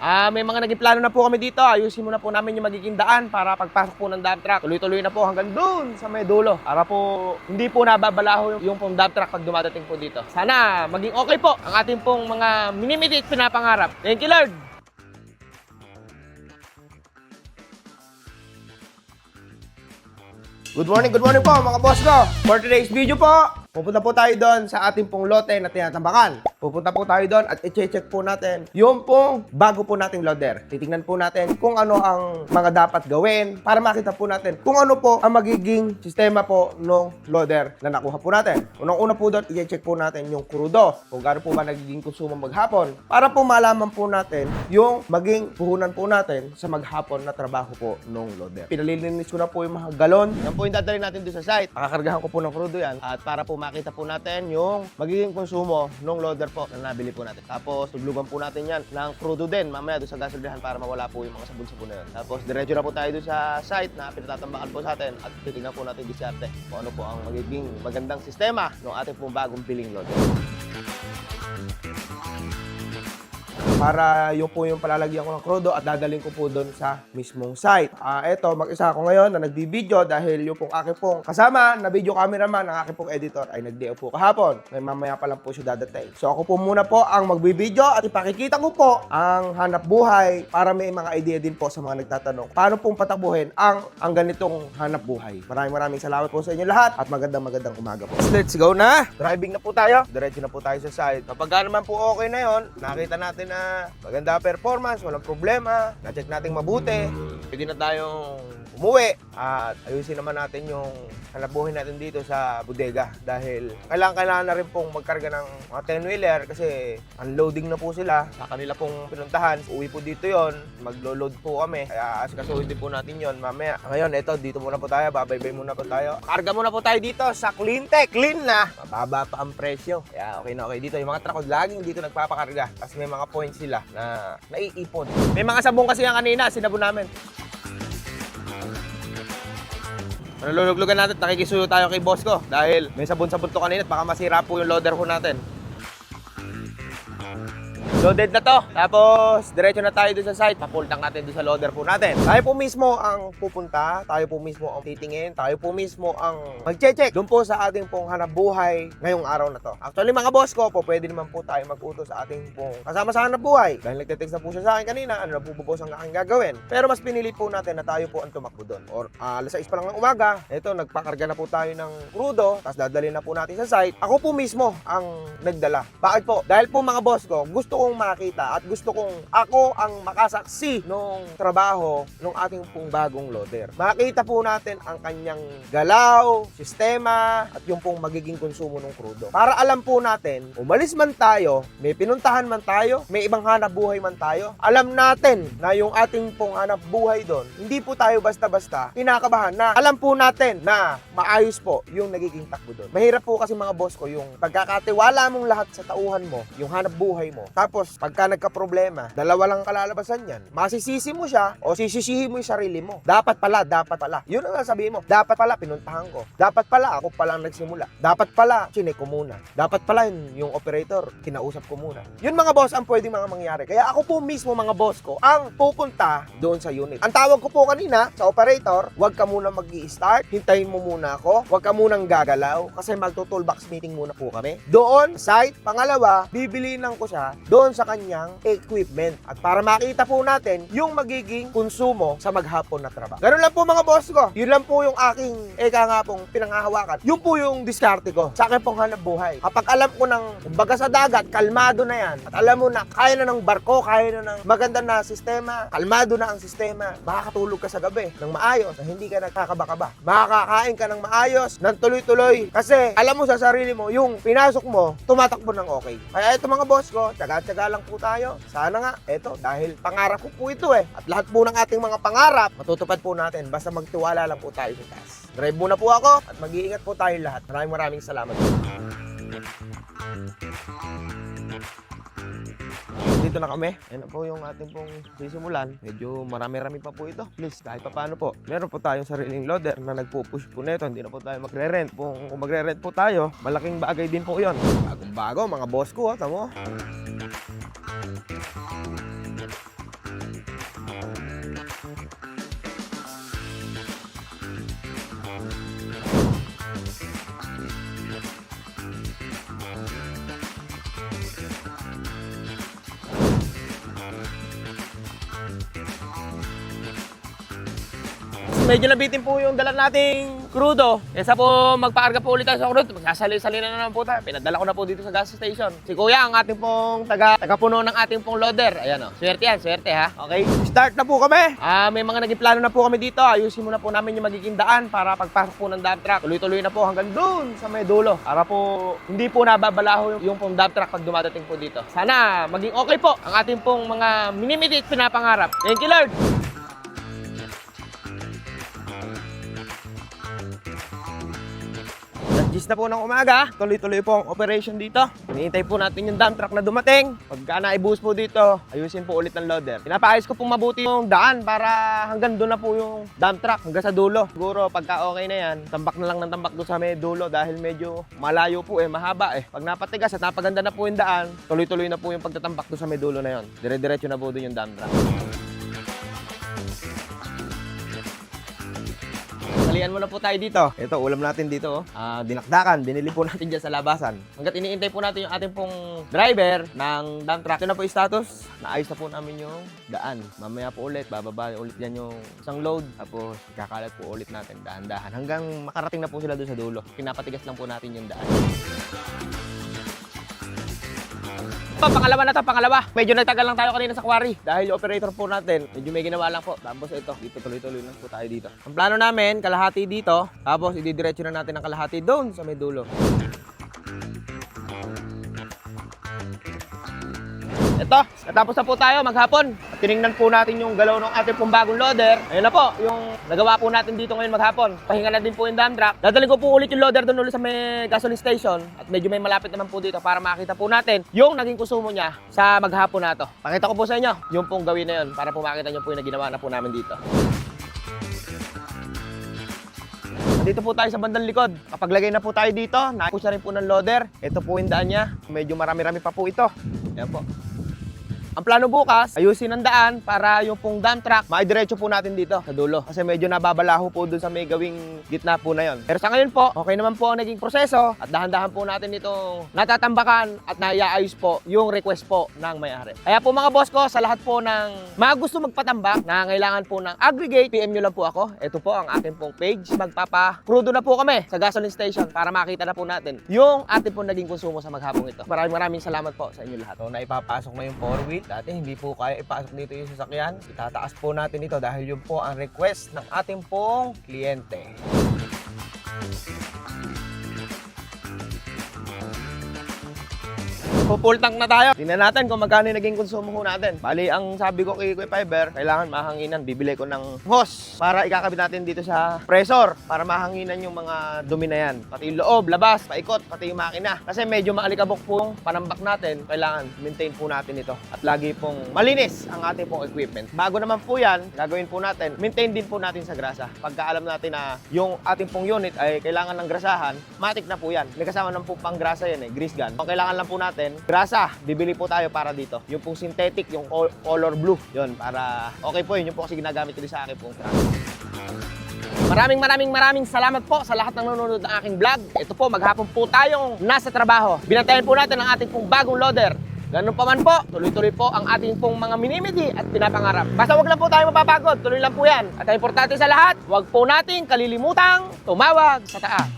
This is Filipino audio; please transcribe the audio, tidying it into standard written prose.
May mga naging plano na po kami dito. Ayusin muna po namin yung magiging daan para pagpasok po ng dump truck. Tuloy-tuloy na po hanggang doon sa may dulo. Para po hindi po nababalaho yung pong dump truck pag dumadating po dito. Sana maging okay po ang ating pong mga minimitit pinapangarap. Thank you, Lord! Good morning po mga boss ko. For today's video po, pupunta po tayo doon sa ating pong lote na tinatambakan. Pupunta po tayo doon at i-check po natin yung pong bago po nating loader. Titingnan po natin kung ano ang mga dapat gawin para makita po natin kung ano po ang magiging sistema po ng loader na nakuha po natin. Unang-una po doon, i-check po natin yung krudo. Kung gaano po ba nagiging konsumo maghapon para po malaman po natin yung maging puhunan po natin sa maghapon na trabaho po ng loader. Pinalilinis ko na po yung mga galon. Yan po yung dadalhin natin doon sa site. Pakakargahan ko po ng krudo yan at para po makita po natin yung magiging konsumo ng loader po na nabili po natin. Tapos, tuglugan po natin yan ng crudo din mamaya doon sa gasolinahan para mawala po yung mga sabon-sabon na yun. Tapos, diretso na po tayo doon sa site na pinatatambakan po sa atin at titignan po natin diskarte kung ano po ang magiging magandang sistema ng ating pong bagong piling loader. Para yung po yung palalagyan ko ng krudo at dadaling ko po doon sa mismong site. Eto, mag-isa ako ngayon na nagbibideo dahil yung pong aking pong kasama na video cameraman ng aking pong editor ay nag-day po kahapon. May mamaya pa lang po siya dadating. So ako po muna po ang magbibideo at ipakikita ko po ang hanap buhay para may mga idea din po sa mga nagtatanong paano pong patabuhin ang ganitong hanap buhay. Maraming salamat po sa inyo lahat at magandang umaga po. Let's go na! Driving na po tayo. Diretso na po tayo sa site. Kapag naman po okay na yon, nakita natin na maganda performance, walang problema, na-check natin mabuti, pwede na tayong umuwi at ayusin naman natin yung hanapbuhay natin dito sa bodega dahil kailangan na rin pong magkarga ng mga 10-wheeler kasi unloading na po sila sa kanila pong pinuntahan. Uwi po dito yon, maglo-load po kami kaya asikasuhin din po natin yon mamaya. Ngayon, eto, dito muna po tayo, babaybay muna po tayo. Karga muna po tayo dito sa Cleantech. Clean na, mababa pa ang presyo. Kaya okay na okay dito. Yung mga truck laging dito nagpapakarga kasi may mga points sila na naiipon. May mga sabong kasi yan kanina, sinabon namin. Naluluglugan natin, nakikisuyo tayo kay boss ko dahil may sabon-sabon to kanina at baka masira po yung loader ko natin. Loaded na to. Tapos, diretso na tayo doon sa site. Papultang natin doon sa loader po natin. Tayo po mismo ang pupunta. Tayo po mismo ang titingin. Tayo po mismo ang mag-check doon po sa ating pong hanap buhay ngayong araw na to. Actually, mga boss ko po, pwede naman po tayo mag-utos sa ating pong kasama sa hanap buhay. Dahil nagte-text na po siya sa akin kanina, ano na po boss ang aking gagawin. Pero mas pinili po natin na tayo po ang tumakbo doon. Or alas 6 pa lang ng umaga, ito, nagpakarga na po tayo ng crudo. Tapos dadalhin na po natin sa site. Ako po mismo ang nagdala. Bakit po? Dahil po mga boss ko, gusto kong makita at gusto kong ako ang makasaksi nung trabaho ng ating pong bagong loader. Makita po natin ang kanyang galaw, sistema, at yung pong magiging konsumo ng crudo. Para alam po natin, umalis man tayo, may pinuntahan man tayo, may ibang hanap buhay man tayo, alam natin na yung ating pong hanap buhay doon, hindi po tayo basta-basta kinakabahan na alam po natin na maayos po yung nagiging takbo doon. Mahirap po kasi mga boss ko yung pagkakatiwala mong lahat sa tauhan mo, yung hanap buhay mo, tapos pagka nagka-problema, dalawa lang kalalabasan yan. Masisisi mo siya o sisisihin mo yung sarili mo. Dapat pala. Yun ang sabihin mo. Dapat pala, pinuntahan ko. Dapat pala, ako pala ang nagsimula. Dapat pala, chinek ko muna. Dapat pala, yung operator, kinausap ko muna. Yun mga boss, ang pwedeng mga mangyari. Kaya ako po mismo mga boss ko, ang pupunta doon sa unit. Ang tawag ko po kanina sa operator, huwag ka muna mag-i-start, hintayin mo muna ako, huwag ka munang gagalaw, kasi magto-toolbox meeting muna po kami. Doon, site, pangalawa, bibilinan ko siya doon sa kanyang equipment at para makita po natin yung magiging konsumo sa maghapon na trabaho. Ganun lang po mga boss ko. Yun lang po yung aking nga pong pinanghahawakan. Yun po yung diskarte ko sa akin pong hanap buhay. Kapag alam ko ng baga sa dagat, kalmado na yan. At alam mo na kaya na ng barko, kaya na ng maganda na sistema, kalmado na ang sistema, makakatulog ka sa gabi ng maayos na hindi ka nagkakaba-kaba. Makakakain ka ng maayos, ng tuloy-tuloy. Kasi alam mo sa sarili mo, yung pinasok mo, tumatakbo ng okay. Kaya ito mga boss ko, tsaga-tsaga lang po tayo. Sana nga, eto, dahil pangarap ko po ito At lahat po ng ating mga pangarap, matutupad po natin. Basta magtiwala lang po tayo sa taas. Drive muna po ako at mag-iingat po tayo lahat. Maraming salamat. Dito na kami. Yan po yung ating pong sisimulan. Medyo marami-rami pa po ito. Please, kahit pa paano po. Meron po tayong sariling loader na nagpo-push po nito. Hindi na po tayo magre-rent. Kung magre-rent po tayo, malaking bagay din po yon. Bagong-bago, mga boss ko. Tamo. medyo nabitin po yung dala nating crudo. Kesa po magpaarga po ulit tayo sa crudo, magsasali-sali na naman po tayo. Pinadala ko na po dito sa gas station. Si Kuya, ang ating pong taga-puno ng ating pong loader. Ayan o, swerte yan, swerte ha. Okay, start na po kami. May mga naging plano na po kami dito. Ayusin muna po namin yung magiging daan para pagpasok po ng dump truck. Tuloy-tuloy na po hanggang doon sa may dulo. Para po hindi po nababalaho yung pong dump truck pag dumadating po dito. Sana maging okay po ang ating pong mga minimiti at pinapangarap. Thank you, Lord! Gis na po ng umaga, tuloy-tuloy po ang operation dito. Hinihintay po natin yung dump truck na dumating. Pagka na-boost po dito, ayusin po ulit ng loader. Pinapaayos ko pong mabuti yung daan para hanggang doon na po yung dump truck, hanggang sa dulo. Siguro pagka okay na yan, tambak na lang ng tambak doon sa may dulo dahil medyo malayo po mahaba Pag napatigas at napaganda na po yung daan, tuloy-tuloy na po yung pagtatambak doon sa may dulo na yon. Dire-diretso na po doon yung dump truck. Salian muna po tayo dito. Ito, ulam natin dito. Dinakdakan, binili po natin dyan sa labasan. Hanggat iniintay po natin yung ating pong driver ng dump truck. Ito na po yung status. Naayos na po namin yung daan. Mamaya po ulit, bababa ulit yan yung isang load. Tapos, kakalat po ulit natin dahan-dahan. Hanggang makarating na po sila doon sa dulo. Pinapatigas lang po natin yung daan. Pangalawa. Medyo nagtagal lang tayo kanina sa quarry dahil yung operator po natin, medyo may ginawa lang po. Tapos ito, dito tuloy-tuloy lang po tayo dito. Ang plano namin, kalahati dito, tapos ididiretso na natin ang kalahati doon sa may dulo. Ito, natapos na po tayo maghapon. At tinignan po natin yung galaw ng ating pong bagong loader. Ayun na po, yung nagawa po natin dito ngayon maghapon. Pahinga na din po yung dump truck. Dadalhin ko po ulit yung loader doon ulit sa may gasoline station. At medyo may malapit naman po dito para makita po natin yung naging konsumo niya sa maghapon na to. Pakita ko po sa inyo yung pong gawin na yun para po makita nyo po yung ginawa na po namin dito. Dito po tayo sa bandang likod. Kapag lagay na po tayo dito, napusa rin po ng loader. Ito po yung daan niya. Medyo marami-rami pa po ito. Ayan po. Ang plano bukas, ayusin ang daan para yung pong dump truck, maidiretso po natin dito sa dulo. Kasi medyo nababalaho po dun sa may gawing gitna po na yon. Pero sa ngayon po, okay naman po ang naging proseso at dahan-dahan po natin itong natatambakan at naiaayos po yung request po ng may-ari. Kaya po mga boss ko, sa lahat po ng mga gusto magpatambak na kailangan po ng aggregate, PM nyo lang po ako. Ito po ang ating pong page. Magpapa-crudo na po kami sa gasoline station para makita na po natin yung ating pong naging konsumo sa maghapong ito. Maraming salamat po sa inyo lahat. So, naipapasok na yung 4-wheel. Dati hindi po kaya ipasok dito yung sasakyan. Itataas po natin ito dahil yun po ang request ng ating pong kliyente. Full tank na tayo. Tingnan natin kung magkano yung naging konsumo ho natin. Bali, ang sabi ko kay Kuya Fiber, kailangan mahanginan. Bibili ko ng hose para ikakabit natin dito sa pressure para mahanginan yung mga dumi na yan. Pati yung loob, labas, paikot, pati yung makina. Kasi medyo maalikabok po yung panambak natin. Kailangan maintain po natin ito. At lagi pong malinis ang ating pong equipment. Bago naman po yan, gagawin po natin, maintain din po natin sa grasa. Pagka alam natin na yung ating pong unit ay kailangan ng grasahan, matik na po yan. May kasama ng po pang grasa yan grease gun. Kung kailangan lang po natin, grasa, bibili po tayo para dito. Yung pong synthetic, yung color blue. Yun, para okay po yun. Yung po kasi ginagamit ko sa akin pong truck. Maraming salamat po sa lahat ng nanonood ng aking vlog. Ito po, maghapon po tayong nasa trabaho. Binantayan po natin ang ating pong bagong loader. Ganun pa man po, tuloy-tuloy po ang ating pong mga minimiti at pinapangarap. Basta wag lang po tayo mapapagod, tuloy lang po yan. At ang importante sa lahat, wag po natin kalilimutang tumawag sa taas.